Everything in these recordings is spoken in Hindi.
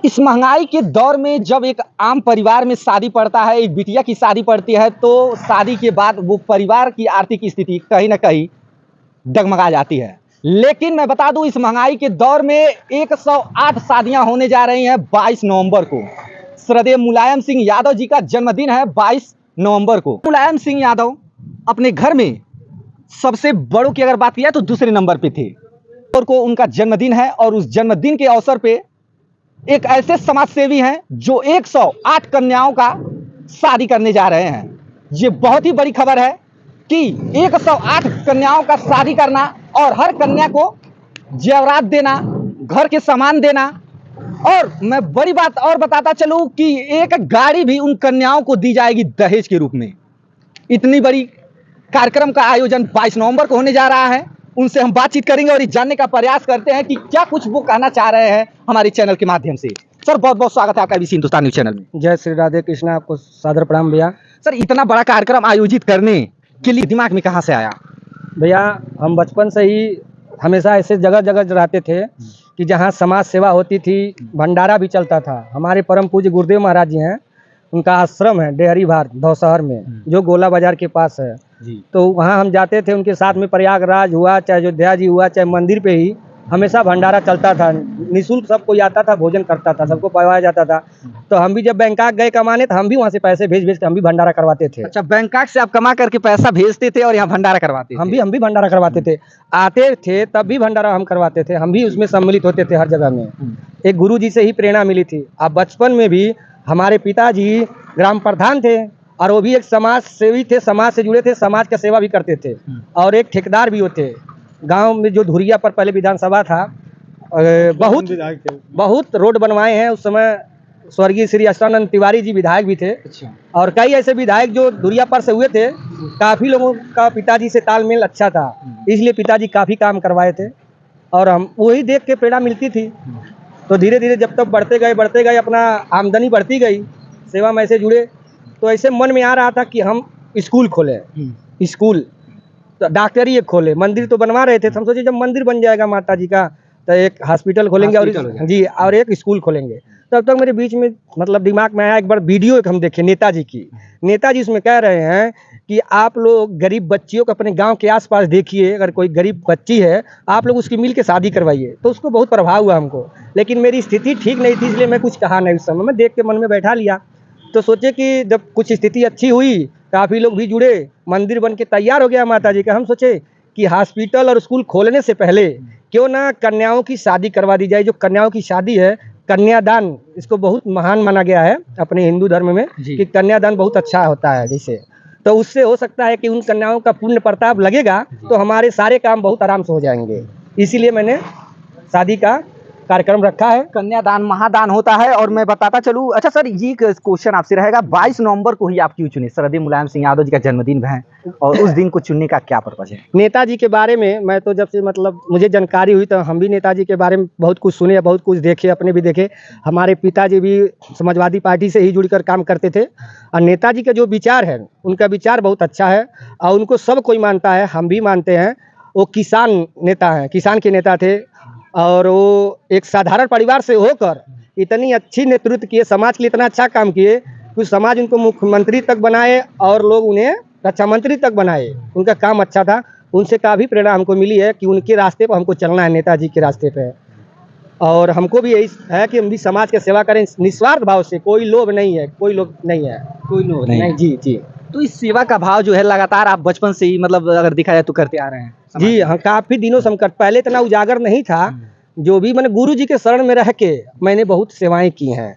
इस महंगाई के दौर में जब एक आम परिवार में शादी पड़ता है, एक बिटिया की शादी पड़ती है, तो शादी के बाद वो परिवार की आर्थिक स्थिति कहीं न कहीं डगमगा जाती है। लेकिन मैं बता दूं, इस महंगाई के दौर में 108 शादियां होने जा रही हैं 22 नवंबर को। श्रद्धेय मुलायम सिंह यादव जी का जन्मदिन है 22 नवंबर को। मुलायम सिंह यादव अपने घर में सबसे बड़ों की अगर बात किया तो दूसरे नंबर पे थे। और को उनका जन्मदिन है और उस जन्मदिन के अवसर पे एक ऐसे समाज सेवी हैं जो 108 कन्याओं का शादी करने जा रहे हैं। ये बहुत ही बड़ी खबर है कि 108 कन्याओं का शादी करना और हर कन्या को जेवरात देना, घर के सामान देना, और मैं बड़ी बात और बताता चलूं कि एक गाड़ी भी उन कन्याओं को दी जाएगी दहेज के रूप में। इतनी बड़ी कार्यक्रम का आयोजन 22 नवंबर को होने जा रहा है। उनसे हम बातचीत करेंगे और ये जानने का प्रयास करते हैं कि क्या कुछ वो कहना चाह रहे हैं हमारे चैनल के माध्यम से। सर, बहुत बहुत स्वागत है आपका एबीसी हिंदुस्तान न्यूज़ चैनल में। जय श्री राधे कृष्णा, आपको सादर प्रणाम भैया। सर, इतना बड़ा कार्यक्रम आयोजित करने के लिए दिमाग में कहाँ से आया? भैया, हम बचपन से ही हमेशा ऐसे जगह जगह रहते थे कि जहाँ समाज सेवा होती थी, भंडारा भी चलता था। हमारे परम पूज्य गुरुदेव महाराज जी हैं, उनका आश्रम है डेहरी भार धौसहर में, जो गोला बाजार के पास है जी। तो वहाँ हम जाते थे उनके साथ में। प्रयागराज हुआ, चाहे अयोध्या जी हुआ, चाहे मंदिर पे ही हमेशा भंडारा चलता था। निःशुल्क सब कोई आता था, भोजन करता था, सबको पवाया जाता था। तो हम भी जब बैंकॉक गए कमाने तो हम भी वहाँ से पैसे भेज के हम भी भंडारा करवाते थे। अच्छा, बैंकॉक से आप कमा करके पैसा भेजते थे और यहाँ भंडारा करवाते थे? हम भी भंडारा करवाते थे। आते थे तब भी भंडारा हम करवाते थे, हम भी उसमें सम्मिलित होते थे हर जगह में। एक गुरु जी से ही प्रेरणा मिली थी। अब बचपन में भी हमारे पिताजी ग्राम प्रधान थे और वो भी एक समाज सेवी थे, समाज से जुड़े थे, समाज का सेवा भी करते थे और एक ठेकेदार भी होते। गांव में जो धुरिया पर पहले विधानसभा था, बहुत रोड बनवाए हैं। उस समय स्वर्गीय श्री अष्टानंद तिवारी जी विधायक भी थे। अच्छा। और कई ऐसे विधायक जो धुरिया पर से हुए थे। काफ़ी लोगों का पिताजी से तालमेल अच्छा था, इसलिए पिताजी काफ़ी काम करवाए थे और हम वही देख के प्रेरणा मिलती थी। तो धीरे धीरे जब तक बढ़ते गए, अपना आमदनी बढ़ती गई, सेवा में ऐसे जुड़े, तो ऐसे मन में आ रहा था कि हम स्कूल खोलें। स्कूल तो डॉक्टरी एक खोले, मंदिर तो बनवा रहे थे। हम सोचे जब मंदिर बन जाएगा माता जी का तो एक हॉस्पिटल खोलेंगे और एक स्कूल खोलेंगे। तब तक मेरे बीच में मतलब दिमाग में आया, एक बार वीडियो एक हम देखे नेताजी की। नेताजी इसमें कह रहे हैं कि आप लोग गरीब बच्चियों को अपने गांव के आसपास देखिए, अगर कोई गरीब बच्ची है आप लोग उसकी मिल के शादी करवाइए। तो उसको बहुत प्रभाव हुआ हमको, लेकिन मेरी स्थिति ठीक नहीं थी, इसलिए मैं कुछ कहा नहीं। उस समय मैं देख के मन में बैठा लिया। तो सोचे कि जब कुछ स्थिति अच्छी हुई, काफ़ी लोग भी जुड़े, मंदिर बन के तैयार हो गया माता जी का, हम सोचे कि हॉस्पिटल और स्कूल खोलने से पहले क्यों ना कन्याओं की शादी करवा दी जाए। जो कन्याओं की शादी है, कन्यादान, इसको बहुत महान माना गया है अपने हिंदू धर्म में कि कन्यादान बहुत अच्छा होता है। जैसे तो उससे हो सकता है कि उन कन्याओं का पुण्य प्रताप लगेगा तो हमारे सारे काम बहुत आराम से हो जाएंगे। इसीलिए मैंने शादी का कार्यक्रम रखा है। कन्यादान महादान होता है। और मैं बताता चलूँ, अच्छा सर, ये क्वेश्चन आपसे रहेगा, 22 नवंबर को ही आप क्यों चुने? श्रद्धेय मुलायम सिंह यादव जी का जन्मदिन है और उस दिन को चुनने का क्या पर्पज है? नेताजी के बारे में मैं तो जब से मतलब मुझे जानकारी हुई तो हम भी नेताजी के बारे में बहुत कुछ सुने, बहुत कुछ देखे, अपने भी देखे। हमारे पिताजी भी समाजवादी पार्टी से ही जुड़कर काम करते थे और नेताजी का जो विचार है, उनका विचार बहुत अच्छा है और उनको सब कोई मानता है, हम भी मानते हैं। वो किसान नेता हैं, किसान के नेता थे और वो एक साधारण परिवार से होकर इतनी अच्छी नेतृत्व किए, समाज के लिए इतना अच्छा काम किए कि समाज उनको मुख्यमंत्री तक बनाए और लोग उन्हें रक्षा मंत्री तक बनाए। उनका काम अच्छा था। उनसे काफ़ी प्रेरणा हमको मिली है कि उनके रास्ते पर हमको चलना है, नेताजी के रास्ते पे। और हमको भी यही है कि हम भी समाज की सेवा करें निस्वार्थ भाव से। कोई लोभ नहीं है, कोई लोभ नहीं है, कोई लोग नहीं। जी। तो इस सेवा का भाव जो है लगातार आप बचपन से ही, मतलब अगर देखा जाए तो करते आ रहे हैं? जी हाँ, काफ़ी दिनों से हम कर, पहले इतना उजागर नहीं था। जो भी मैंने गुरु जी के शरण में रह के मैंने बहुत सेवाएं की हैं।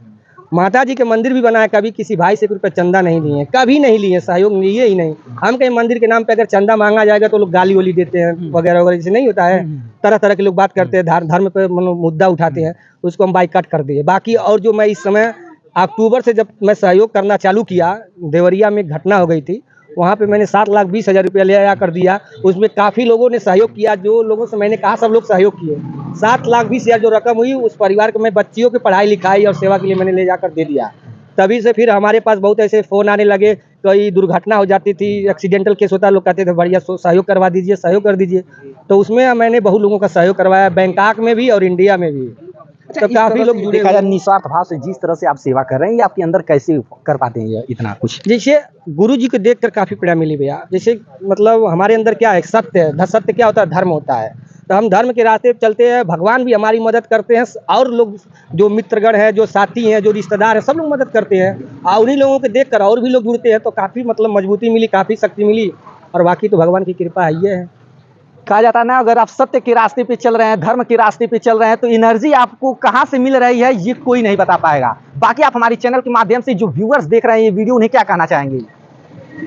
माता जी के मंदिर भी बनाया, कभी किसी भाई से रुपये चंदा नहीं लिए, कभी नहीं लिए, सहयोग लिए ही नहीं। हम कहीं मंदिर के नाम पे अगर चंदा मांगा जाएगा तो लोग गाली वाली देते हैं वगैरह वगैरह, जैसे नहीं होता है। तरह तरह के लोग बात करते हैं, धर्म पे मुद्दा उठाते हैं, उसको हम बाइकाट कर दिए। बाकी और जो मैं इस समय अक्टूबर से जब मैं सहयोग करना चालू किया, देवरिया में घटना हो गई थी, वहाँ पे मैंने 7,20,000 रुपया ले आया कर दिया। उसमें काफ़ी लोगों ने सहयोग किया, जो लोगों से मैंने कहा सब लोग सहयोग किए। 7,20,000 जो रकम हुई, उस परिवार को मैं बच्चियों की पढ़ाई लिखाई और सेवा के लिए मैंने ले जाकर दे दिया। तभी से फिर हमारे पास बहुत ऐसे फ़ोन आने लगे। कई दुर्घटना हो जाती थी, एक्सीडेंटल केस होता, लोग कहते थे बढ़िया सहयोग करवा दीजिए, सहयोग कर दीजिए। तो उसमें मैंने बहुत लोगों का सहयोग करवाया, बैंकॉक में भी और इंडिया में भी। अच्छा, तो इस काफी तरह लोग से जुड़े देखा हुए जाए हैं। निस्वार्थ भाव से जिस तरह से आप सेवा कर रहे हैं, ये आपके अंदर कैसे कर पाते हैं ये इतना कुछ? जैसे गुरु जी को देखकर काफी प्रेरणा मिली भैया। जैसे मतलब हमारे अंदर क्या है, सत्य है। सत्य क्या होता है? धर्म होता है। तो हम धर्म के रास्ते पे चलते हैं, भगवान भी हमारी मदद करते हैं, और लोग जो मित्रगण हैं, जो साथी हैं, जो रिश्तेदार हैं, सब लोग मदद करते हैं। और उन्हीं लोगों को देखकर और भी लोग जुड़ते हैं, तो काफी मतलब मजबूती मिली, काफी शक्ति मिली। और बाकी तो भगवान की कृपा है, ये है। कहा जाता है ना, अगर आप सत्य के रास्ते पे चल रहे हैं, धर्म के रास्ते पे चल रहे हैं, तो एनर्जी आपको कहाँ से मिल रही है ये कोई नहीं बता पाएगा। बाकी आप हमारे चैनल के माध्यम से जो व्यूअर्स देख रहे हैं ये वीडियो, उन्हें क्या कहना चाहेंगे?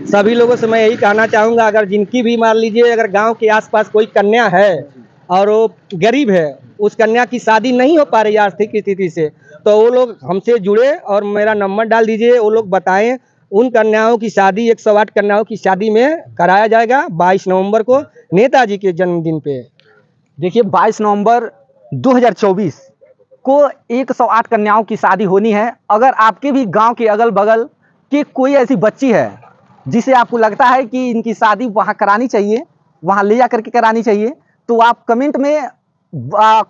सभी लोगों से मैं यही कहना चाहूँगा, अगर जिनकी भी मान लीजिए अगर गांव के आसपास कोई कन्या है और वो गरीब है, उस कन्या की शादी नहीं हो पा रही आर्थिक स्थिति से, तो वो लोग हमसे जुड़े और मेरा नंबर डाल दीजिए। वो लोग बताएं, उन कन्याओं की शादी 108 कन्याओं की शादी में कराया जाएगा 22 नवंबर को, नेताजी के जन्मदिन पे। देखिए 22 नवंबर 2024 को 108 कन्याओं की शादी होनी है। अगर आपके भी गांव के अगल बगल की कोई ऐसी बच्ची है जिसे आपको लगता है कि इनकी शादी वहां करानी चाहिए, वहां ले जा करके करानी चाहिए, तो आप कमेंट में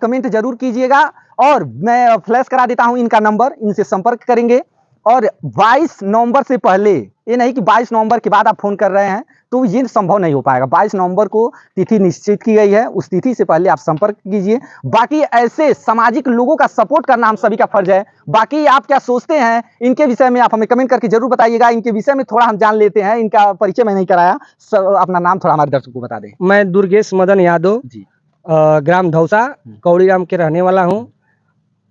कमेंट जरूर कीजिएगा। और मैं फ्लैश करा देता हूं इनका नंबर, इनसे संपर्क करेंगे। और 22 नवंबर से पहले, ये नहीं कि 22 नवंबर के बाद आप फोन कर रहे हैं, तो ये संभव नहीं हो पाएगा। 22 नवंबर को तिथि निश्चित की गई है, उस तिथि से पहले आप संपर्क कीजिए। बाकी ऐसे सामाजिक लोगों का सपोर्ट करना हम सभी का फर्ज है। बाकी आप क्या सोचते हैं इनके विषय में, आप हमें कमेंट करके जरूर बताइएगा। इनके विषय में थोड़ा हम जान लेते हैं, इनका परिचय मैं नहीं कराया। अपना नाम थोड़ा हमारे दर्शकों को बता दें। मैं दुर्गेश मदन यादव, जी। ग्राम धौसा, कौड़ीराम के रहने वाला हूँ।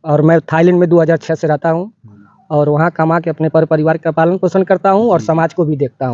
और मैं थाईलैंड में 2006 से रहता हूँ, और वहाँ कमा के अपने परिवार का पालन पोषण करता हूँ और समाज को भी देखता हूँ।